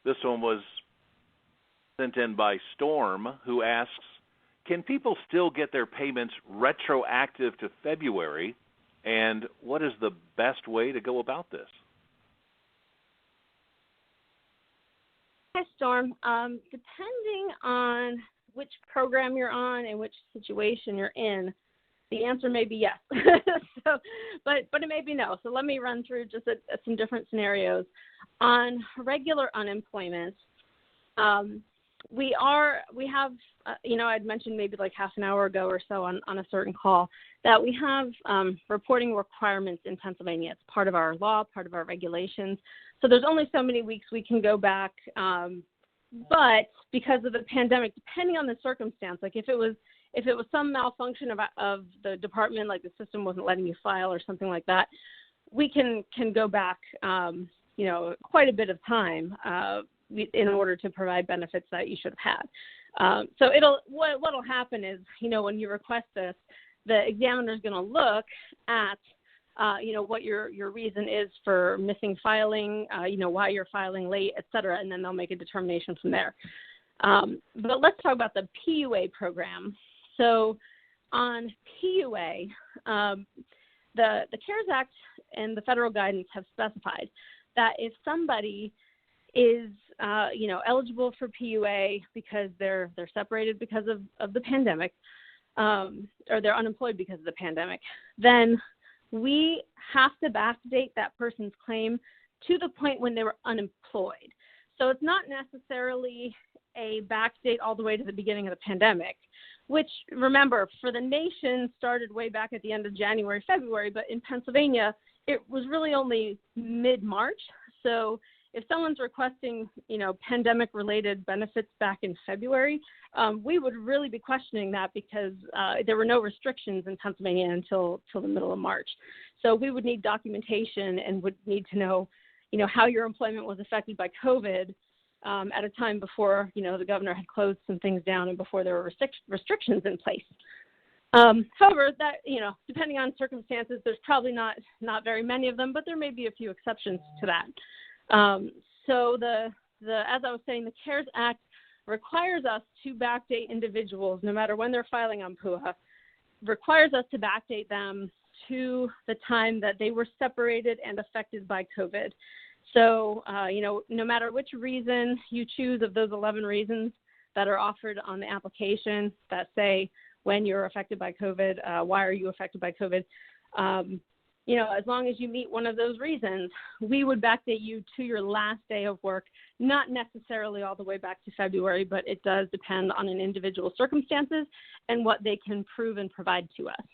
This one was sent in by Storm, who asks, can people still get their payments retroactive to February, and what is the best way to go about this? Hi, Storm. Depending on which program you're on and which situation you're in, the answer may be yes. But it may be no. So let me run through just some different scenarios. On regular unemployment, we have, I'd mentioned maybe like half an hour ago or so on a certain call that we have reporting requirements in Pennsylvania. It's part of our law, part of our regulations. So there's only so many weeks we can go back. But because of the pandemic, depending on the circumstance, like if it was some malfunction of the department, like the system wasn't letting you file or something like that, we can go back, quite a bit of time in order to provide benefits that you should have had. So what'll happen is, when you request this, the examiner is going to look at, what your reason is for missing filing, why you're filing late, et cetera, and then they'll make a determination from there. But let's talk about the PUA program. So on PUA, the CARES Act and the federal guidance have specified that if somebody is, eligible for PUA because they're separated because of the pandemic, or they're unemployed because of the pandemic, then we have to backdate that person's claim to the point when they were unemployed. So it's not necessarily a backdate all the way to the beginning of the pandemic, which, remember, for the nation started way back at the end of January, February, but in Pennsylvania, it was really only mid-March. So if someone's requesting, pandemic-related benefits back in February, we would really be questioning that because there were no restrictions in Pennsylvania until the middle of March. So we would need documentation and would need to know, how your employment was affected by COVID at a time before, the governor had closed some things down and before there were restrictions in place. However, that, depending on circumstances, there's probably not very many of them, but there may be a few exceptions to that. So as I was saying, the CARES Act requires us to backdate individuals, no matter when they're filing on PUA, requires us to backdate them to the time that they were separated and affected by COVID. So, no matter which reason you choose of those 11 reasons that are offered on the application that say when you're affected by COVID, why are you affected by COVID, as long as you meet one of those reasons, we would backdate you to your last day of work, not necessarily all the way back to February, but it does depend on an individual's circumstances and what they can prove and provide to us.